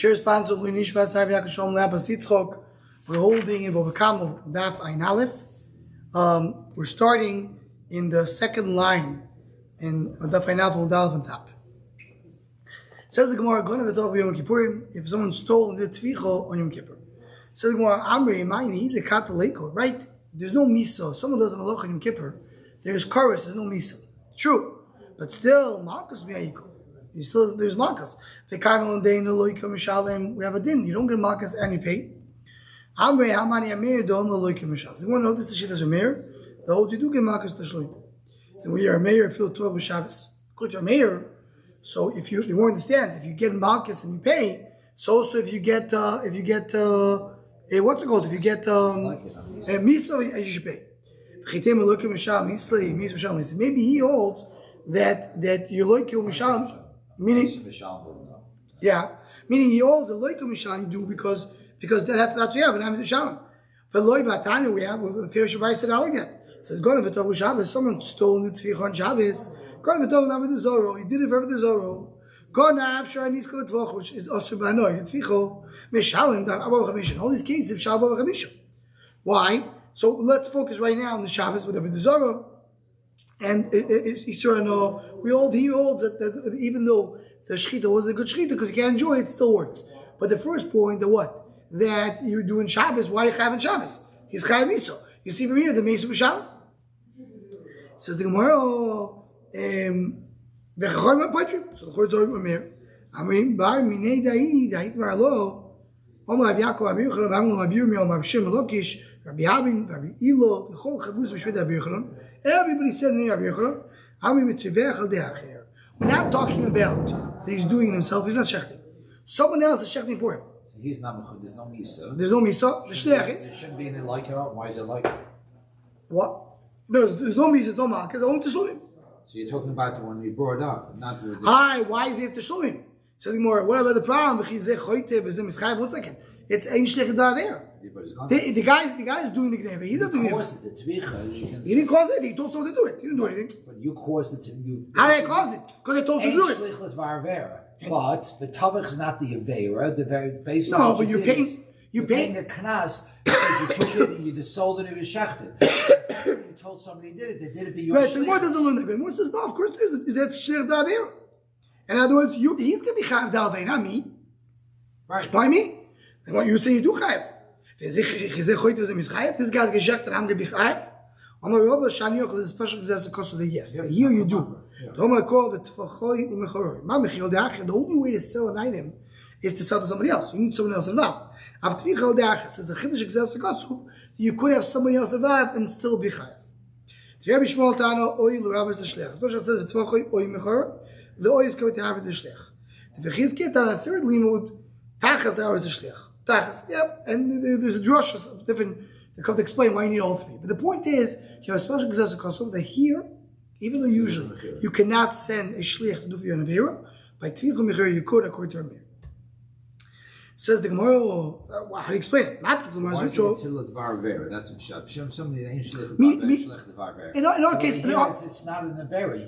Cheers, sponsor Yeshiva Sav Shalom Labas Yitzchok. We're holding in Bava Kamel Daf Ein Aleph. We're starting in the second line in Daf Ein Aleph on Dalef on top. Says the Gemara, "Gonav etov Yom Kippurim." If someone stole the tvicho on Yom Kippur, says the Gemara, "Amri Mayni lekat leiko." Right? There's no miso. Someone does a malach on Yom Kippur. There's chorus. There's no miso. True, but still malchus miyayiko. There's malchus. We have a din. You don't get malchus and you pay. Amri Hamani Amir Dom loikim mishal. So you want to know this? She does a mayor. The whole you do get malchus tashlim. So we are a mayor. Feel 12 b'Shabbos. According to a mayor. So if you won't understand, if you get malchus and you pay, so also if you get what's it called? If you get miso, you should pay. Maybe he holds that you loikim mishal, meaning he holds the loikim mishal you do because that's what you have. And I'm the shalom. For loy vatanya we have a fair Shabbat said again. It says God of it Shabbos. Someone stole the tvicha on Shabbos. God of it over the Zoro. He did it for the Zoro. God now after Nisko Tvach, which is also Banoi. The tvicho mishalim that Abba Chamisha. All these cases of Shabbat Chamisha. Why? So let's focus right now on the Shabbos whatever the Zoro. And he holds that even though the shechita was a good shechita because you can't enjoy it, it still works. But the first point, the what? That you're doing Shabbos, why are you chayv in Shabbos? He's chayv miso. You see from here, the miso b'shalom. Says the Gemara, v'chachayim ha'patrim. So the Chor's over Amir. Amrim bar minei da'it marlo. Omar Rav Yaakov Rabbi Yochanan, Amram Rabbi Yirmiyah, Rabbi Shimon Lakish, Rabbi Habin, Rabbi Ilo, v'chol chavus b'shvit Rabbi Yochanan. Everybody said in the Rabbi Yochanan, Amrim v'tivech al de'acher. We're not talking about that he's doing it himself. He's not shechting. Someone else is shechting for him. So he's not. There's no misa. There's no misa. The shliach is. It shouldn't be in the like it. Why is it like it? What? No, there's no misa. There's no malchus. Only teshlumim. So you're talking about the one we brought up, not the. Hi. Why is he have teshlumim? So more. What about the problem? 1 second. It's ein shliach da there. The guy is doing the gneva. He's not doing it. He didn't cause it. He told someone to do it. He didn't do anything. But you caused it. How did I cause it? Because I told him to do it. But the tavich is not the avera. The very basic. No, but you're paying the knas because you took it, you sold it, it was shechted. You told somebody did it. They did it. But you right. So Moore doesn't learn that. Moore says no. Of course, that's shliach da there. In other words, he's going to be chayav dalvei, not me. Right. Why me? And what you say you do chayav. This guy's geshechted. I'm going to be chayav. I'm going to be shani. There's a special because of the yes. The here you do. The only way to sell an item is to sell to somebody else. You need someone else involved. So it's a chiddush you could have somebody else involved and still be chayav. Especially it says the oil is coming to have the shliach. The v'chizkiyat on a third limud tachas the hours the shliach. Tachas, yep. And there's a drush different. They come to explain why you need all three. But the point is you have a special gzesa kosov that here. Even though usually you cannot send a shliach to do for you an avera, by tvicha mechir you could according to our mir. Says the Gemara, how do you explain it? Why is it still a dvar avera? That's what Shem. Somebody ain't shliach avera. In our case, it's not an avera.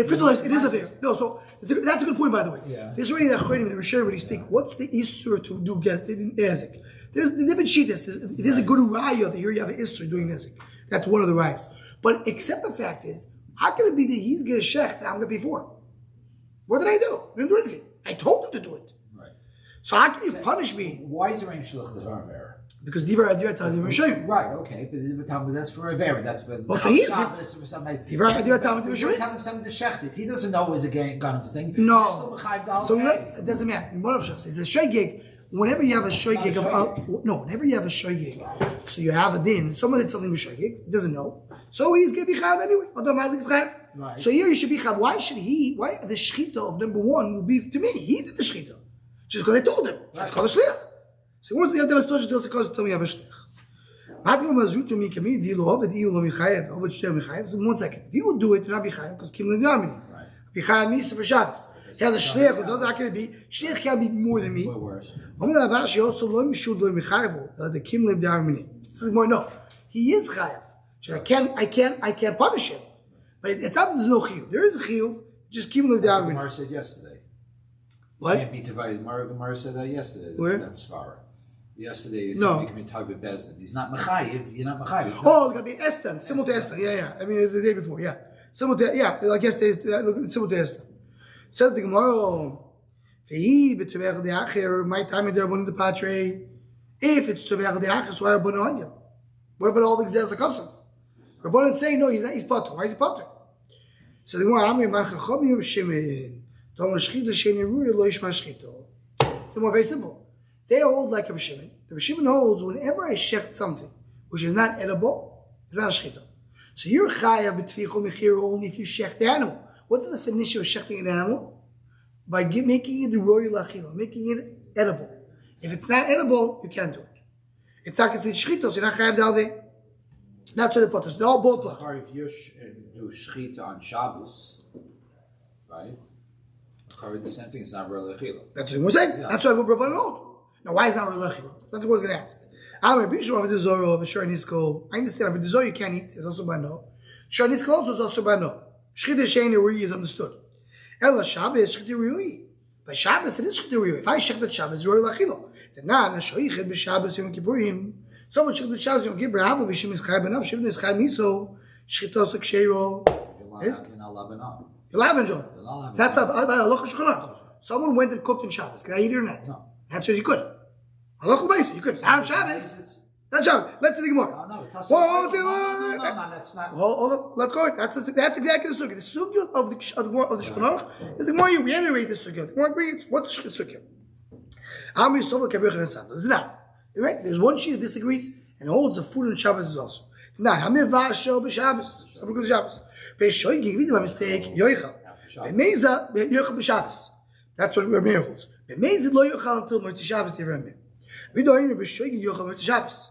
First of all, it is avera. No, so that's a good point, by the way. Yeah. There's already that chodim that we're sharing when you speak. What's the isur to do nezik? There's the different shitas. There's a good raya that here you have an isur doing nezik. That's one of the rayas. But except the fact is, how can it be that he's going to shech that I'm going to pay for? What did I do? I didn't do anything. I told him to do it. Right. So how can you punish me? Why is there ain't shliach l'var avera? Because divar adira tal divar shayim. Right. Okay, but that's for avera. That's for also here. Shabbos or something. Divar adira tal divar shayim. Telling something to shecht it. He doesn't know it's a gun of thing. No. So it doesn't matter. In one of shechs, it's a shaygig. Whenever you have a shaygig whenever you have a shaygig, so you have a din. Someone did something with shaygig, doesn't know. So he's going to be chayav anyway. Right. So here you should be chayav. Why the shechita of number one will be to me? He did the shechita. Just because I told him. Right. It's called a shliach. So once you have to have a special just because tell me you have a shliach. So 1 second. If you would do it, you're not be chayav because kim l'yamini. Right. Be chayav misa for Shabbos. He has a shliach who doesn't actually be. Shliach can't be more than me. She also the kim l'yamini. Says more no. He is chayav. I can't punish him. But it's not that there's no chiyuv. There is a chiyuv. Just keep him down. Mar said yesterday. What? Can't be divided. Mara said that yesterday. Where? That's Svara. Yesterday, it's No. making me talk with Bezdin. He's not Mechayiv. You're not Mechayiv. It's Oh, it's got to be Esther. Similar to Esther. Yeah. I mean, the day before. Yeah. Similar to, yeah. I guess similar to Esther. Says the Gemara, my time in the Patre. If it's Tuvech the Achas, why Rabbanan on you? What about all the Gzeres HaKosov? Rabbanan saying, no, he's Potter. Why is he Potter? So the Gemara, Amri Mar Chachomim Shimon, Dom Shchita Sheni Ruya Lo Yishma Shchito. It's more very simple. They hold like a Shimon. The Shimon holds whenever I shecht something which is not edible, it's not a Shchita. So you're Chaya B'Tfichu Mechir only if you shecht the animal. What's the definition of shechting an animal? By making it royal achila, making it edible. If it's not edible, you can't do it. It's not considered shchita, so you're not chayav dalvei. That's what the potters. They're all both potters. If you do shchita on Shabbos, right? The same thing. It's not royal achila. That's what we're saying. Yeah. That's what we're Rabbanan hold. Now, why is it not royal achila? That's what I was going to ask. I understand if the Zohar you can't eat, it's also bano. Shor Niskol also is also bano. Shchita sheini rui is understood. Ella Shabbos shchita rui. By Shabbos it is shchita rui. If I shechted Shabbos, it's royal achila. The nan shoichet b'Shabbos Yom Kippurim. Someone shechted Shabbos Yom Kippur. Havel b'Shem Ischai b'Nav. Shivin Ischai Miso. Shchitos Kshero. You're not loving up. You're laughing, John. That's a halacha shchonach. Someone went and cooked in Shabbos. Can I eat it or not? No. The answer is you could. Halacha l'maisa. You could. Not on Shabbos. Not Shabbos. Let's see the Gemara. No, it's also. No, that's not. Hold on. Let's go. That's exactly the sugya. The sugya of the shchonach is the more you reiterate the sugya. The more you bring it. What's the sugya? Amri Sovel Kabir Chanesan. Now, right? There's one sheet that disagrees and holds the food in Shabbos is also. Now, Hamir Vashel b'Shabbos. Someone goes to Shabbos. Beishoy gave by mistake Yoichal. Bemeza Yoichal b'Shabbos. That's what Rabbi holds. Bemeza lo Yoichal until Motzei Shabbos Tivramim. We don't even Beishoy Yoichal Motzei Shabbos.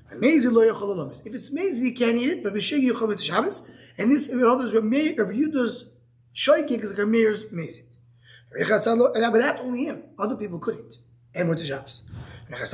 Bemeza lo Yoichal Olomis. If it's meza, you can't eat it. But Beishoy Yoichal Motzei Shabbos. And this, in others, Rabbi Yuda's Shoyking is like a mayor's mezid. But that's only him. Other people couldn't. And Motzei Shabbos. Motzei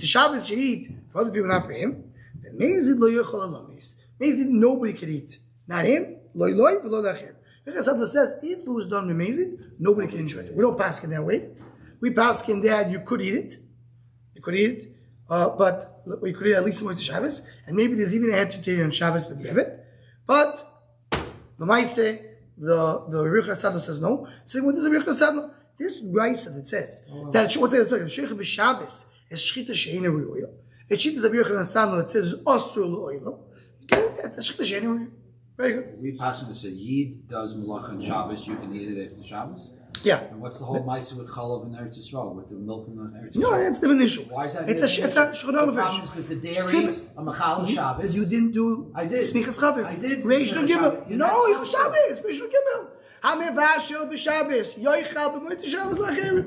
Shabbos should eat for other people, not for him. But mezid lo yochal alamis. Mezid nobody could eat. Not him. Loy loy v'lo lachir. Rabbi says if it was done with mezid, nobody can enjoy it. We don't pass it that way. We pass it that you could eat it. You could eat it. But we could eat at least Motzei Shabbos. And maybe there's even a head to on Shabbos for the Ebed. But the Maise, the Rebbe Sadlo says no. So what does the Rebbe Sadlo? This Brisa that says that what's it? Sheikh b'Shabbos is shchita she'ena ruya. It shchita the Rebbe Sadlo that says osur lo'oilo. That's a shchita she'ena ruya. Very good. We pass on to say Yid does malach on Shabbos. You can eat it after Shabbos. Yeah. And what's the whole Maisa with Chalav and Eretz Yisrael with the milk and the Eretz Yisrael? No, that's a different issue. Why is that? It's a shchita. The problem is because the dairy is a machal Shabbos. You didn't do. I did. Smichas Chaver. I did. Reish Gimel. No, You're it's Shabbos. Reish Gimel. Hamir Vashel b'Shabbos. Yoichal b'Motzei Shabbos lachir.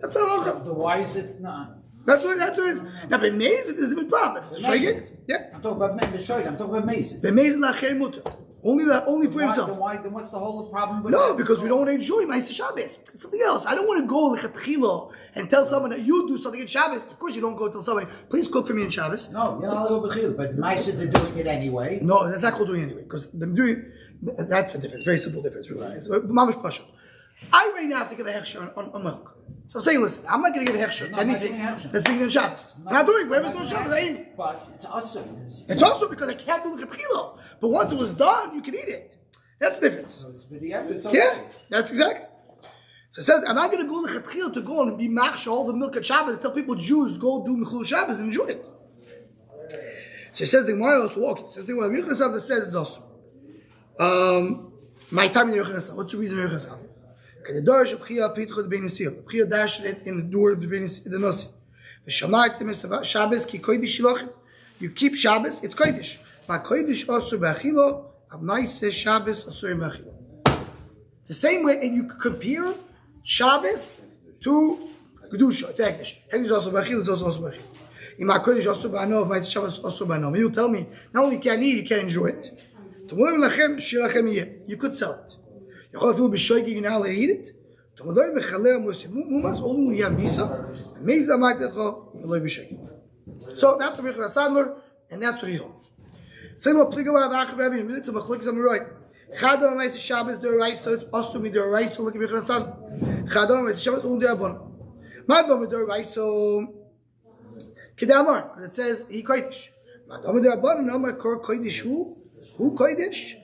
That's a halacha. The why is it not? That's what it is. Now, by mezid is a different problem. If it's shayget, yeah. I'm talking about Meshoid. I'm talking about Mason. By mezid lachir mutter. Only for himself. Then what's the whole problem with No, that? because we don't want to enjoy Ma'aseh Shabbos. It's something else. I don't want to go lechatchila and tell someone that you do something in Shabbos. Of course, you don't go tell somebody, please cook for me in Shabbos. No, you're not allowed to go b'chil, but the Maisa they're doing it anyway. No, that's not called doing it anyway. Because them doing that's a difference. Very simple difference. Really. It's mamish pasha. I right now have to give a hechsher on milk. So I'm saying, listen, I'm not going to give a hechsher to anything that's being in Shabbos. I'm not doing whatever's doing Shabbos. I eat. But it's also. It's also because I can't do lechatchila. But once it was done, you can eat it. That's the difference. So it's okay. Yeah, that's exactly. So it says, I'm not going to go to Chatchil to go and be machsha all the milk at Shabbos and tell people Jews go do Mechul Shabbos and enjoy it. So it says the Gemara also walking. It says the Gemara Yochanan says is also. My time in the Yochanan. What's the reason Yochanan? Because the door of Bchia Pitchot the Beinesil. Bchia dashed it in the door of the Beinesil, the Nosi. The Shamartim Shabbos ki kodesh shilochim. You keep Shabbos, it's kodesh. But kodesh also b'achilo. The same way, and you compare Shabbos to Kedusha, Tekdesh. Hegdesh is also Bachil, is also Bachil. Ima Kodesh also Ba'anov, Ma'aseh Shabbos also Ba'anov. You tell me, not only can you eat, you can enjoy it. You could sell it. You can feel b'shoigig, you're not allowed to eat it. Only when you have Misa. So that's a Rechon Sadler, and that's what he holds. Same what Pliga Rav Achav Rabbi. It's a machlokes Amorai. Chadon Raisa Shabbos Doraisa, it's also me Doraisa, look at Bechnasan. Chadon Raisa Shabbos, Ul Derabon. Madom Doraisa, Kedamar, because it says, he Kodesh. Madom Derabon, no more Kodesh, who Kodesh?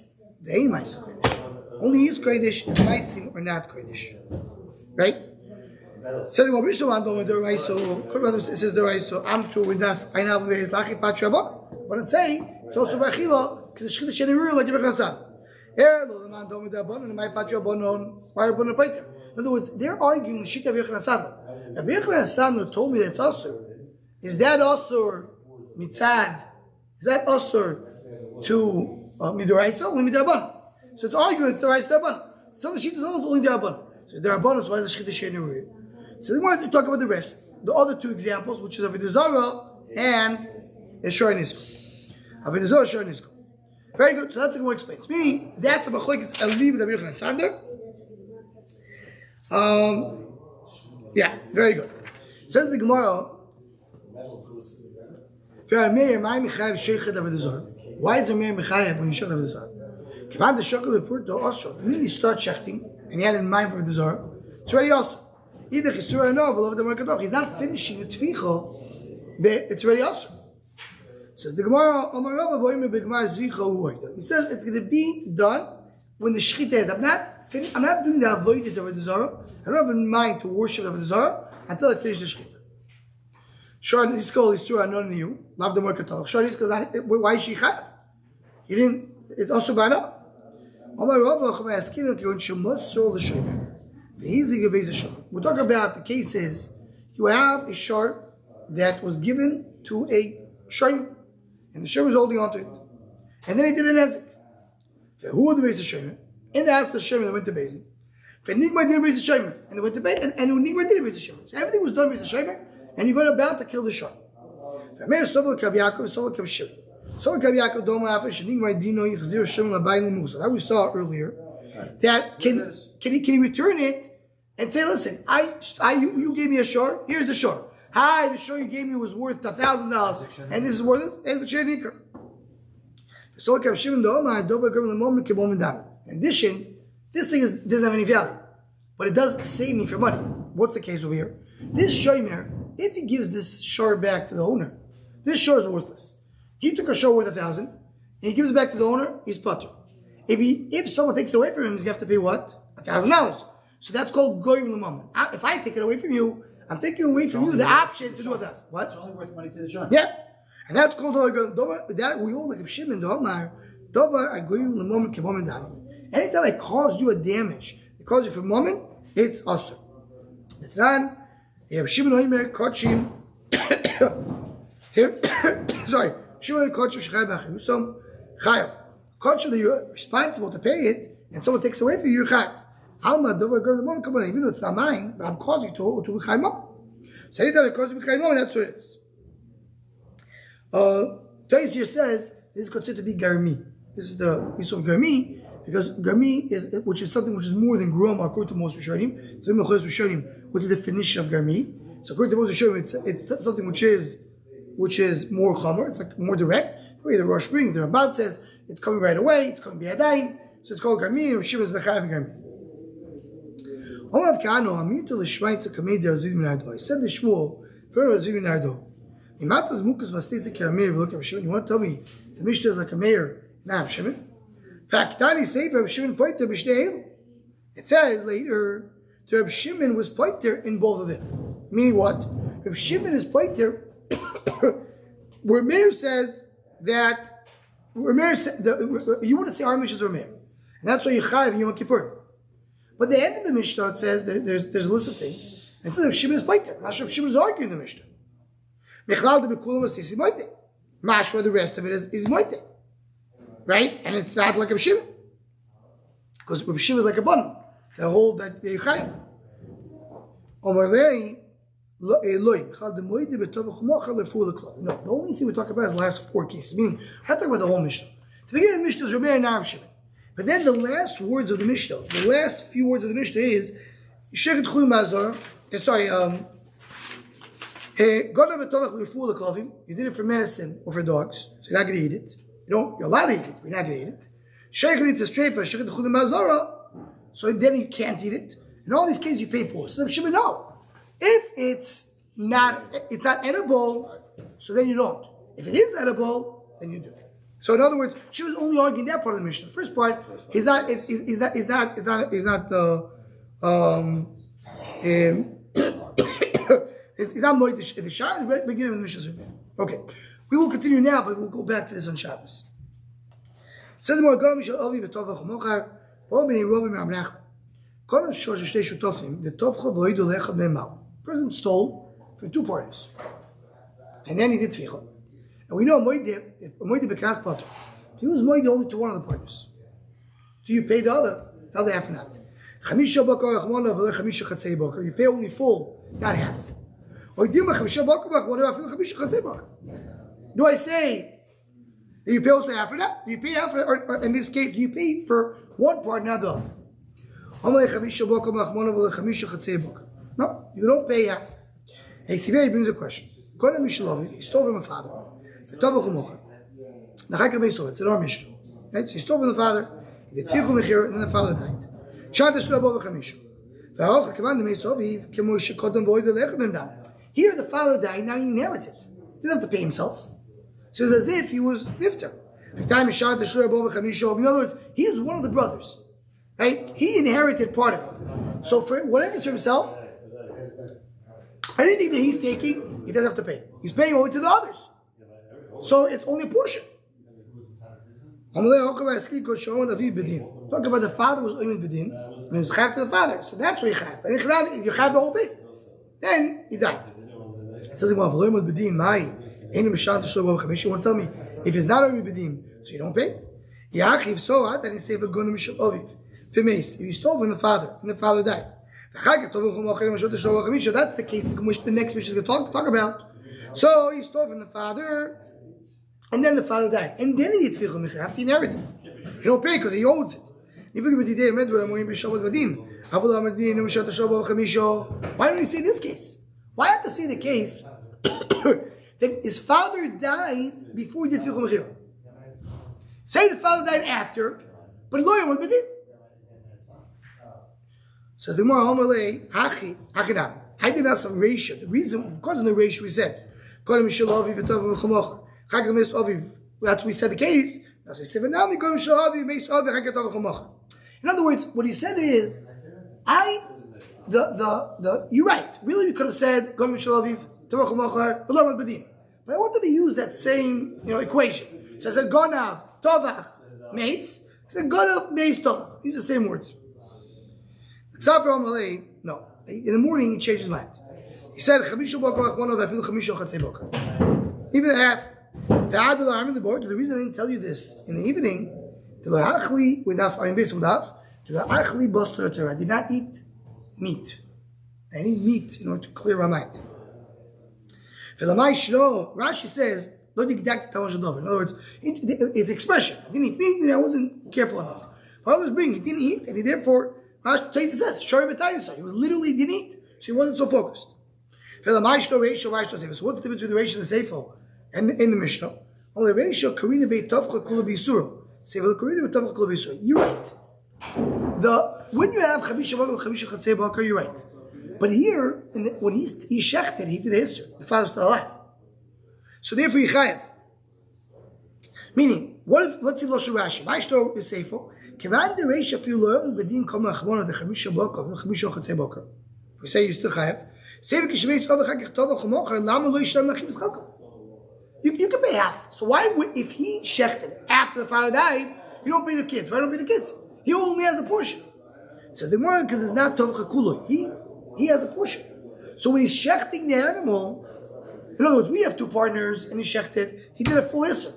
They ain't Maisa Kodesh. Only his Kodesh is Maisim or not Kodesh. Right? Says the Mishnah Madom Doraisa, it says Doraisa, I'm to with that, I now is Lachi Patrabon. But it's saying, it's also Bachila, because it's Shkita Sheni like Bechnasan. In other words, they're arguing Shita Bechnasan. Rabbi Yochanan told me that it's Asur. Is that Asur mitzad? Is that Asur to Midoraisa? Only Midarabon. So it's arguing it's the Doraisa Darabon. Some of the Shita is only Darabon. So it's Darabon, so why is the Shkita Sheni? So they wanted to talk about the rest. The other two examples, which is Avodah Zarah and Eshor Nisko. Avodah Zarah, Eshor Nisko. Very good. So that's what explains. Meaning that's a machlokes Elib Rabbi Yochanan Sander. Yeah, very good. Says the Gemara. Why is a Meir Mechayev when you shech Avodah Zarah? Kivan the shechel report to also. When you start shechting and he had in mind for Avodah Zarah, it's already also. Either Chisura or no, he's not finishing the tvicha, but it's already also. Says the Gemara, he says it's going to be done when the shechita is. I'm not doing the avodah of Avodah Zarah. I don't have in mind to worship Avodah Zarah until I finish the shechita. Shor Niskol Yisura non you love the more katov. Shor Niskol, why is she chayav? He didn't. It's also bana. We're talking about the cases you have a shor that was given to a shomer. And the Shomer was holding on to it. And then he did an Ezek. Who would the base of Shomer? And they asked the Shomer that went to Bezin. Nigmar did a base of Shomer. And they went to bed, and Nigmar did a base of Shomer. So everything was done base of Shomer, and you got about to kill the Shomer. Now we saw earlier that can he return it and say, listen, you gave me a shore, here's the shore. Hi, the show you gave me was worth $1,000, and this is worth it. It's a Nikra. In addition, this thing doesn't have any value, but it does save me for money. What's the case over here? This shomer, if he gives this shore back to the owner, this shore is worthless. He took a shore worth 1,000, and he gives it back to the owner. He's putter. If someone takes it away from him, he's going to have to pay what? $1,000. So that's called goyim l'mamon. If I take it away from you, I'm taking away from you the option to do $1,000. What? It's only worth money to the shore. Yeah. And that's called that we all like Shimon the Omar. Anytime I cause you a damage, it causes you for a moment, it's awesome. The Tran, Shimon Oimer, Kochim, sorry, Shimon Kochim Shechai B'Achim, Chayav. Kochim that you're responsible to pay it, and someone takes away from you, you're Chayav. Alma Dover girl the moment come on, even though it's not mine, but I'm causing you to be chaymam. So anytime I cause you to be chaymam, that's what it is. Tais here says this is considered to be garmi. This is the issue of garmi because garmi is which is something which is more than grom according to most Rishonim. So what's the definition of garmi? So according to most Rishonim, it's something which is more chomer. It's like more direct. The way the Rosh brings, the Ramban says it's coming right away. It's coming biyadayim. So it's called garmi. And Shiva is bechayav garmi. He said the Shmuel, you want to tell me the Mishnah is like a mayor, not Shimon? It says later, the Reb Shimon was pointer in both of them. Meaning what? Reb Shimon is pointer, where Meir says that, you want to say our Mishnah is Meir. And that's why you chayav in Yom Kippur. But the end of the Mishnah, it says there's a list of things. And instead of Shimon is pointer. Not sure if Shimon is arguing the Mishnah. Mashra, the rest of it is moite. Right? And it's not like a Shimon. Because Reb Shimon is like a bun. The whole that you chayav. No, the only thing we talk about is the last four cases. Meaning, we're not talking about the whole Mishnah. The beginning of the Mishnah is Rebbe and Reb Shimon. But then the last words of the Mishnah, the last few words of the Mishnah is sorry, you did it for medicine or for dogs, so you're not going to eat it. You're allowed to eat it, but you're not going to eat it. Sheikh needs a streifa, Sheikh Chudim Mazora, so then you can't eat it. In all these cases, you pay for it. So Shimon, no. If it's not edible, so then you don't. If it is edible, then you do. So in other words, she was only arguing that part of the Mishnah. The first part, he's not moed the Shah, the beginning of the Mishnah. Okay. We will continue now, but we'll go back to this on Shabbos. Says the more Mishal Avi v'Tov v'Chomochar, or b'nei Rovi me'Amnachman. Kol Shosh Shtei Shutofim, v'Tovcha v'Oidu Lechad me'Mal. Person stole from two parties, and then he did tficha. And we know moed b'Kras Pater. He was moed only to one of the parties. Do you pay the other half not? Chamisha Bakar Achmona v'Le Chamisha Chatzei Bakar. You pay only full, not half. Or Dilma Chamisha Bakar Achmona v'Le Chamisha Chatzei Bakar. Do I say that you pay also half for that? Do you pay half for, or in this case, do you pay for one part, not the other? No, you don't pay half. Hey, Sivei brings a question. He stole from a father. It's in our Mishnah. Right? So he stole from the father, he did and then the father died. Here the father died, now he inherits it. He didn't have to pay himself. So it's as if he was nifter. In other words, he is one of the brothers. Right? He inherited part of it. So for whatever it's for himself, anything that he's taking, he doesn't have to pay. He's paying only to the others. So it's only a portion. Talk about the father was oimid bedin, and he was chayav to the father. So that's where you chayav. And you chayav the whole thing. Then he died. It says, you want to tell me, if it's not oimid bedin, so you don't pay? Then he said, if he stole from the father, and the father died. That's the case the next Mishnah is going to talk about. So he stole from the father, and then the father died. And then he did tficha after he inherited it. You don't pay because he owns it. Why don't you say this case? Why have to say the case that his father died before he did tficha mechira? Say the father died after, but lawyer was bedin. Says the Gemara, I did not some ratio. The reason, because of the ratio, we said, that's we said the case. In other words, what he said is, you're right. Really, we could have said, but I wanted to use that same equation. So I said, Gonav, Tovach, mates. I said, Gonav, mates, Tovach. These are the same words. No. In the morning, he changed his mind. He said, even half. The reason I didn't tell you this in the evening, I did not eat meat. I need meat in order to clear my mind. Rashi says, in other words, it's expression. I didn't eat meat, and I wasn't careful enough. But others bring, he didn't eat, and he therefore, Rashi says, he was literally didn't eat, so he wasn't so focused. So what's the difference between the ratio and the seifo and in the Mishnah? Only ratio karina beit tovcha kula b'yisur. Seifo karina beit tovcha kula b'yisur. You're right. When you have chamisha v'agol chamisha chatzei bakar, you're right. But here, when he shechted, he did his. The father's still alive. So therefore, he chayev. Meaning, let's see Loshe Rashi. My story is seifo. Kevan the ratio for you learn bedin kama chmona the chamisha bakar the chamisha chatzei bakar. We say you still chayev. You can pay half. So why would, if he shechted after the father died, you don't pay the kids? Why don't pay the kids? He only has a portion. It says the word because it's not tovcha kulo. He has a portion. So when he's shechting the animal, in other words, we have two partners and he shechted, he did a full isser.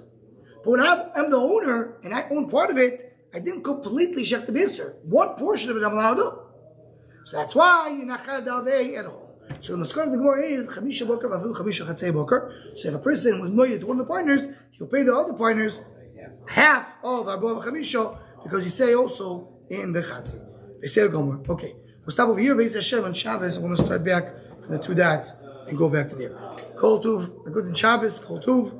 But when I'm the owner and I own part of it, I didn't completely shech the isser. One portion of it I'm allowed to do. So that's why you're not chad dalvei at all. So the maskar of the Gemara is chamisha boker v'afil chamisha chatzei boker. So if a person was moyed to one of the partners, he'll pay the other partners half of our Bava chamisha because you say also in the chatzei. Okay, we'll stop over here. Beis Hashem on Shabbos. I want to start back from the two dots and go back to there. Kol tuv, a good in Shabbos. Kol tuv.